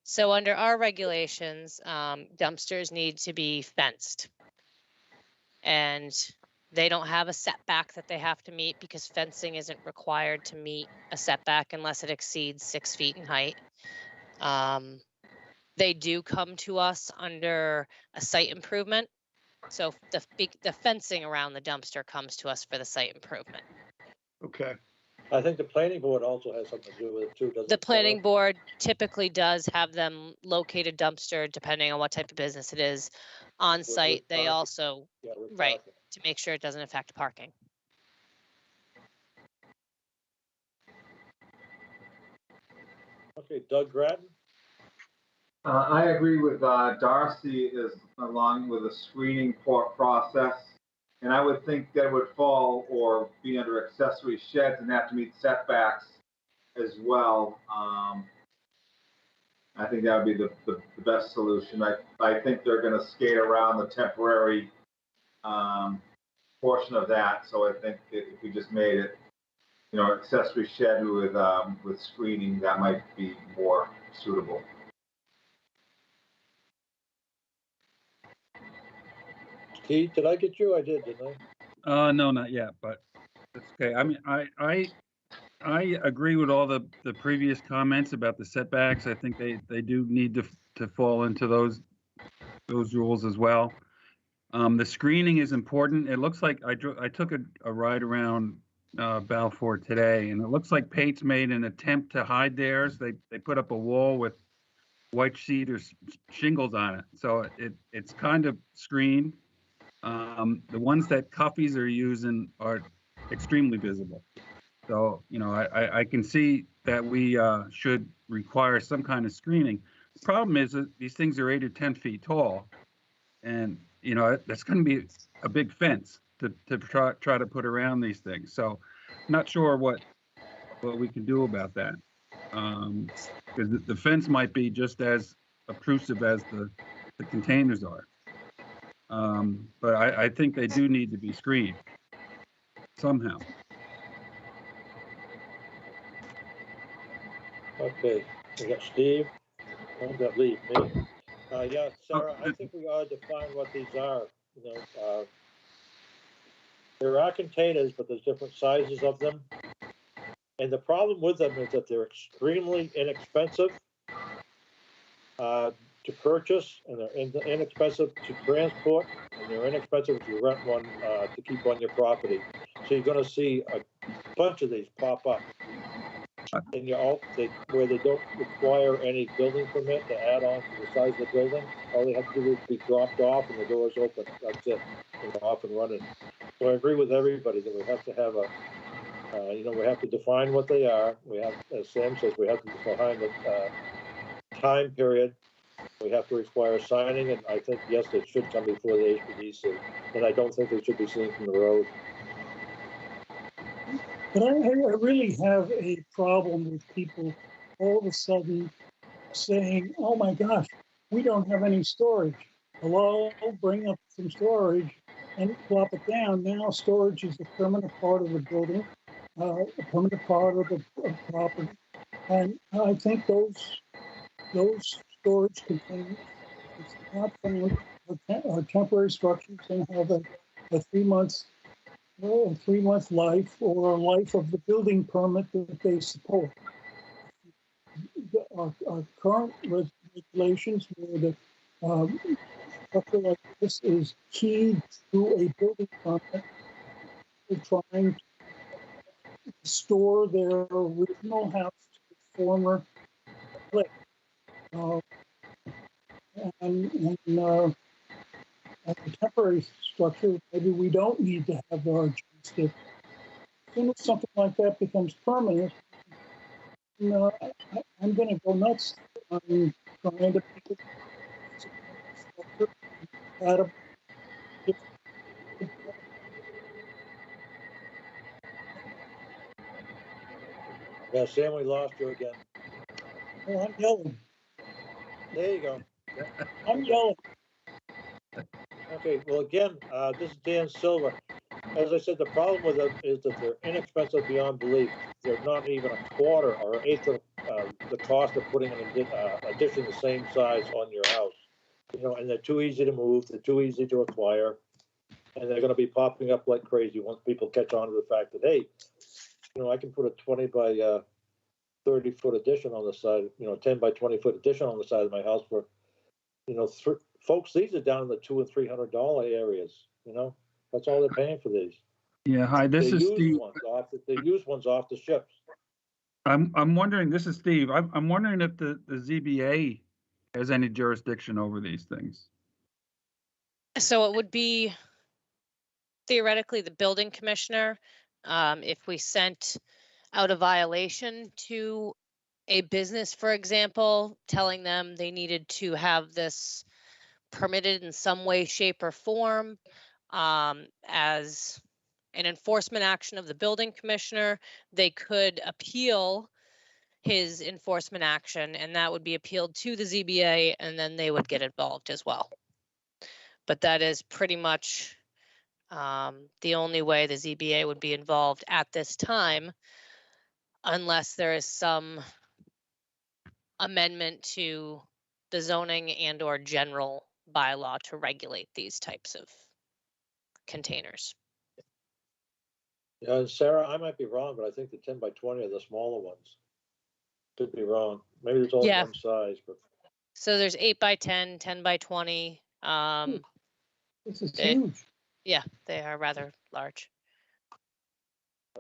So under our regulations, dumpsters need to be fenced. And they don't have a setback that they have to meet because fencing isn't required to meet a setback unless it exceeds 6 feet in height. They do come to us under a site improvement. So the fencing around the dumpster comes to us for the site improvement. Okay. I think the planning board also has something to do with it too, doesn't it? The planning board typically does have them locate a dumpster depending on what type of business it is on site. They parking. also, Yeah, with right, parking. to make sure it doesn't affect parking. Okay, Doug Grattan? I agree with Darcy is along with the screening process. And I would think that would fall or be under accessory sheds and have to meet setbacks as well. I think that would be the best solution. I think they're going to skate around the temporary portion of that. So I think if we just made it, accessory shed with screening, that might be more suitable. Keith, did I get you? I did, didn't I? No, not yet, but that's okay. I mean, I agree with all the previous comments about the setbacks. I think they do need to fall into those rules as well. The screening is important. It looks like I took a ride around Balfour today, and it looks like Pate's made an attempt to hide theirs. They put up a wall with white cedar shingles on it, so it's kind of screened. The ones that Cuffees are using are extremely visible. So, I can see that we should require some kind of screening. The problem is that these things are 8 or 10 feet tall, and that's going to be a big fence to try to put around these things. So, not sure what we can do about that, because the fence might be just as obtrusive as the containers are. But I think they do need to be screened somehow. Okay, we got Steve. Don't that leave me. Yeah, Sarah, I think we ought to define what these are. There are containers, but there's different sizes of them. And the problem with them is that they're extremely inexpensive to purchase, and they're inexpensive to transport, and they're inexpensive if you rent one to keep on your property. So you're going to see a bunch of these pop up. And where they don't require any building permit to add on to the size of the building. All they have to do is be dropped off and the doors open. That's it. They're off and running. So I agree with everybody that we have to have we have to define what they are. We have, as Sam says, we have to define the time period. We have to require signing, and I think, yes, they should come before the H.B.D.C. And I don't think they should be seen from the road. But I really have a problem with people all of a sudden saying, oh my gosh, we don't have any storage. Hello, bring up some storage and plop it down. Now storage is a permanent part of the building, a permanent part of the property. And I think those storage containers, it's not found, are temporary structures and have a 3 month a 3 month life or a life of the building permit that they support. Our current regulations where the structure like this is key to a building permit, they're trying to restore their original house to its former place. And a temporary structure, maybe we don't need to have our jurisdiction. As soon as something like that becomes permanent, I'm going to go nuts. I'm trying to make it compatible. Yeah, Sam, we lost you again. Oh, I'm yelling. There you go. I'm yelling. Okay, well, again, this is Dan Silver. as I said, the problem with them is that they're inexpensive beyond belief. They're not even a quarter or an eighth of the cost of putting an addition the same size on your house. You know, and they're too easy to move. They're too easy to acquire, and they're going to be popping up like crazy once people catch on to the fact that, hey, you know, I can put a 20 by 30-foot addition on the side. You know, 10 by 20-foot addition on the side of my house for, you know, folks, these are down in the $200 and $300 areas. You know. That's all they're paying for these. Yeah, hi, this is Steve. They use ones off the ships. I'm wondering, this is Steve. I'm wondering if the ZBA has any jurisdiction over these things. So it would be theoretically the building commissioner. If we sent out a violation to a business, for example, telling them they needed to have this permitted in some way, shape, or form, as an enforcement action of the building commissioner, they could appeal his enforcement action, and that would be appealed to the ZBA, and then they would get involved as well. But that is pretty much the only way the ZBA would be involved at this time, unless there is some amendment to the zoning and or general bylaw to regulate these types of containers. Yeah, and Sarah, I might be wrong, but I think the 10 by 20 are the smaller ones. Could be wrong. Maybe there's only one size, but So there's 8 by 10, 10 by 20. This is huge. Yeah, they are rather large.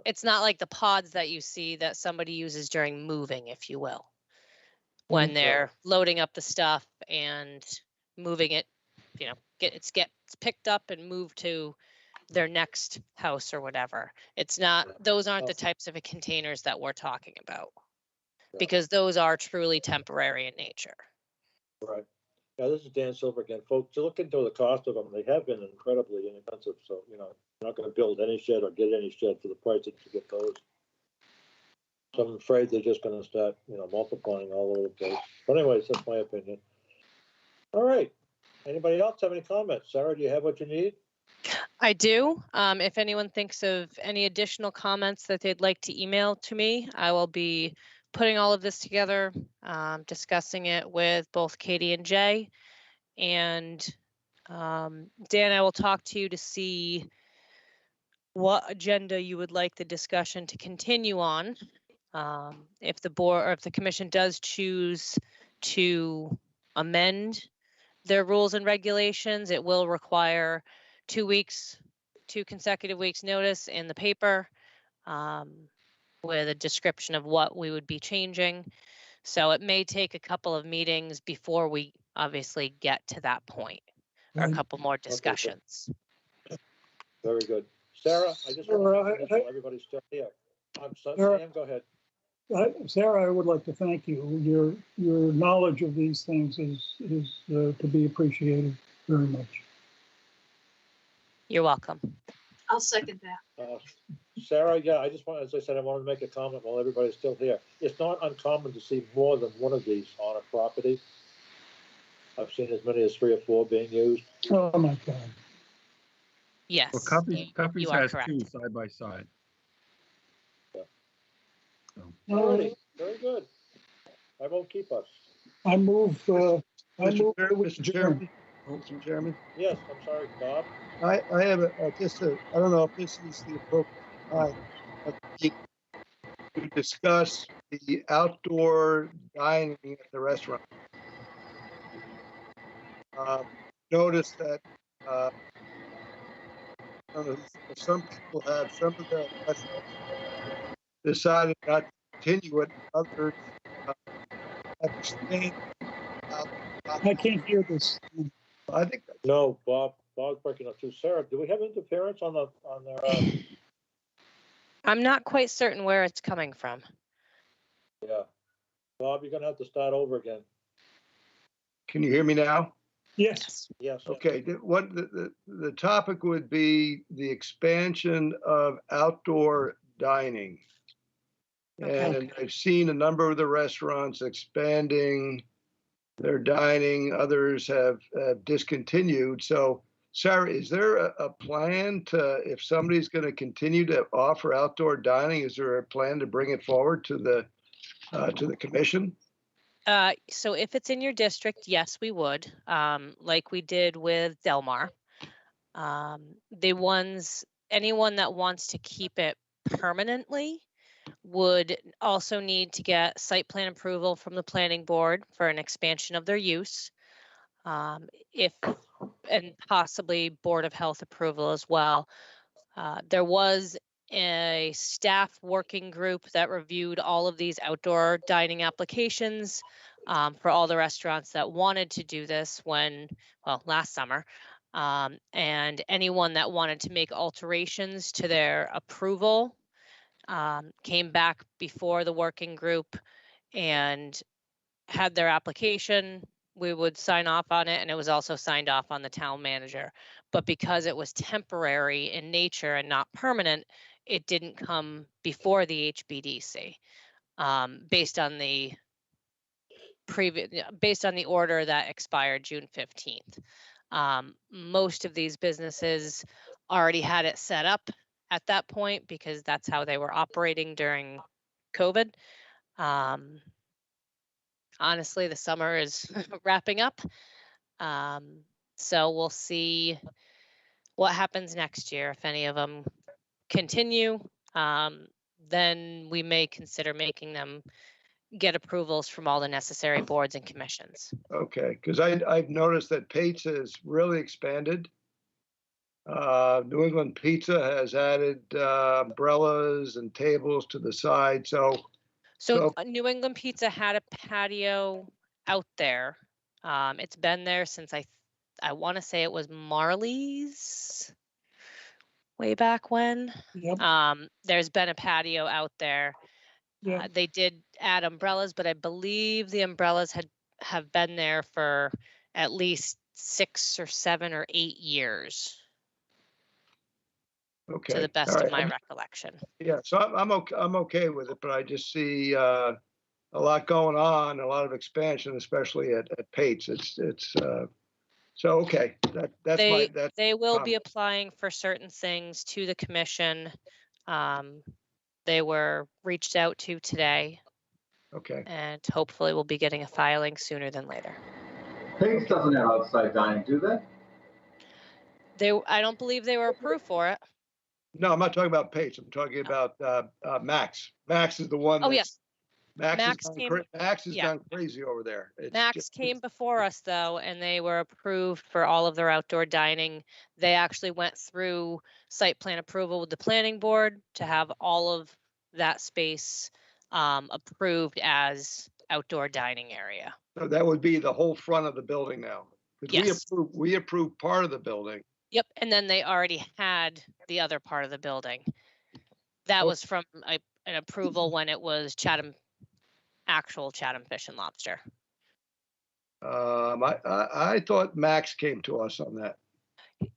It's not like the pods that you see that somebody uses during moving, if you will, when they're loading up the stuff and moving it, you know, gets picked up and moved to their next house or whatever. It's not, those aren't the types of containers that we're talking about, because those are truly temporary in nature. right. Yeah, this is Dan Silver again, folks. To look into the cost of them, they have been incredibly inexpensive. So, you know, you're not going to build any shed or get any shed for the price that you get those. So I'm afraid they're just going to start, you know, multiplying all over the place. But anyways, that's my opinion. All right. Anybody else have any comments? Sarah, do you have what you need? I do. If anyone thinks of any additional comments that they'd like to email to me, I will be putting all of this together, discussing it with both Katie and Jay. And Dan, I will talk to you to see what agenda you would like the discussion to continue on. If the board or if the commission does choose to amend their rules and regulations, it will require 2 consecutive weeks notice in the paper, with a description of what we would be changing. So it may take a couple of meetings before we obviously get to that point, or a couple more discussions. Okay, very good. Sarah, I just want to mention everybody's still here. I'm sorry, Sam, go ahead. Sarah, I would like to thank you. Your knowledge of these things is to be appreciated very much. You're welcome. I'll second that. Sarah, yeah, I just want, as I said, I wanted to make a comment while everybody's still here. It's not uncommon to see more than one of these on a property. I've seen as many as 3 or 4 being used. Oh my God. Yes. Well, Copies has correct. 2 side by side. Yeah. So. All right, very good. I won't keep us. I move. Mr. Chairman. Mr. Chairman. Yes, I'm sorry, Bob. I have I don't know if this is the appropriate time, but to discuss the outdoor dining at the restaurant. Notice that some people have, some of the restaurants decided not to continue it, others have abstained. I can't hear this. I think that's no, Bob's breaking up too. Sarah, do we have interference on their? I'm not quite certain where it's coming from. Yeah, Bob, you're gonna have to start over again. Can you hear me now? Yes. Yes. Okay. What the topic would be the expansion of outdoor dining. Okay. And I've seen a number of the restaurants expanding their dining. Others have discontinued. So Sarah, is there a plan to, if somebody's going to continue to offer outdoor dining, is there a plan to bring it forward to the commission? So if it's in your district, yes, we would, like we did with Delmar. Anyone that wants to keep it permanently would also need to get site plan approval from the planning board for an expansion of their use. And possibly Board of Health approval as well. There was a staff working group that reviewed all of these outdoor dining applications for all the restaurants that wanted to do this last summer. And anyone that wanted to make alterations to their approval came back before the working group and had their application. We would sign off on it, and it was also signed off on the town manager. But because it was temporary in nature and not permanent, it didn't come before the H.B.D.C. Based on the order that expired June 15th. Most of these businesses already had it set up at that point because that's how they were operating during COVID. Honestly, the summer is wrapping up. So we'll see what happens next year. If any of them continue, then we may consider making them get approvals from all the necessary boards and commissions. Okay, because I've noticed that Pate's has really expanded. New England Pizza has added umbrellas and tables to the side. So New England Pizza had a patio out there. It's been there since I want to say it was Marley's way back when. Yep. There's been a patio out there. Yeah. They did add umbrellas, but I believe the umbrellas have been there for at least 6 or 7 or 8 years. okay, To the best of my recollection. Yeah, so I'm okay with it, but I just see a lot going on, a lot of expansion, especially at Pate's. It's so okay. They will be applying for certain things to the commission. They were reached out to today. Okay. And hopefully we'll be getting a filing sooner than later. Pace doesn't have outside dining, do they? I don't believe they were approved for it. No, I'm not talking about Pace. I'm talking about Max. Max is the one. Oh, yes. Max has gone crazy over there. Max came before us though, and they were approved for all of their outdoor dining. They actually went through site plan approval with the planning board to have all of that space approved as outdoor dining area. So that would be the whole front of the building now. Yes. We approved part of the building. Yep, and then they already had the other part of the building. That was from an approval when it was actual Chatham Fish and Lobster. I thought Max came to us on that.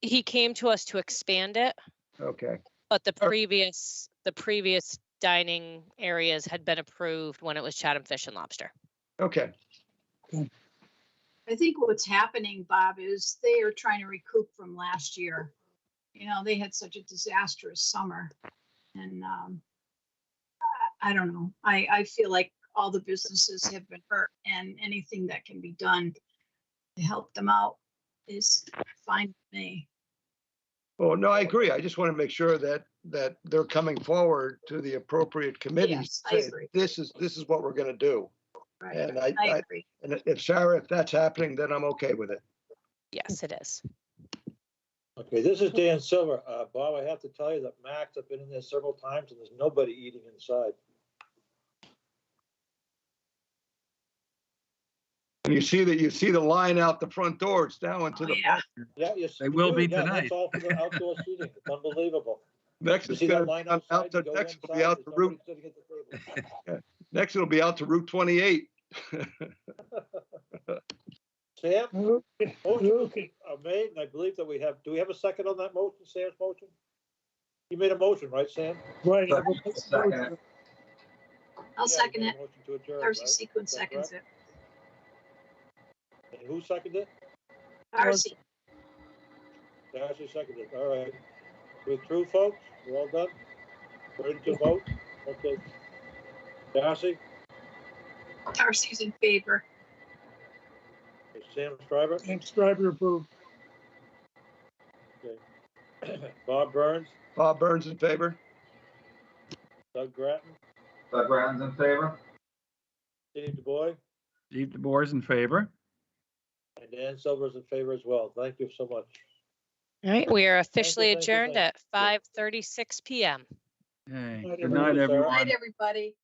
He came to us to expand it. Okay. But the previous dining areas had been approved when it was Chatham Fish and Lobster. Okay. I think what's happening, Bob, is they are trying to recoup from last year. You know, they had such a disastrous summer. And I don't know. I feel like all the businesses have been hurt, and anything that can be done to help them out is fine with me. Oh, no, I agree. I just want to make sure that they're coming forward to the appropriate committees. Yes, I agree. This is what we're going to do. Right. And I agree. And if that's happening, then I'm okay with it. Yes, it is. Okay, this is Dan Silver. Bob, I have to tell you that Max, I've been in there several times and there's nobody eating inside. And you see the line out the front door. It's now into the Yeah, yes, They will be tonight. tonight. That's all for the outdoor seating. It's unbelievable. Next You is see going that line to outside? You go next will inside, be out there's to nobody Route. sitting at the table. Next it'll be out to Route 28. Sam, Okay. motion made, and I believe that do we have a second on that motion, Sam's motion? You made a motion, right, Sam? Right. Second. I'll second you made it. a motion to adjourn, Darcy right? Sequin Is that seconds correct? it. And who seconded it? Darcy. Darcy seconded. All right. We're through, folks? We're all done? Ready to vote? Okay. Darcy, Darcy's in favor. Sam Schreiber, And Stryber approved. Bob Burns, Bob Burns in favor. Doug Grattan, Doug Grattan's in favor. Steve DuBois, Steve DeBoer is in favor. and Dan Silver's in favor as well. Thank you so much. All right, we are officially thank you, adjourned thank at 5:36 PM. Hey, Night, good night, everyone. everyone. Night, everybody.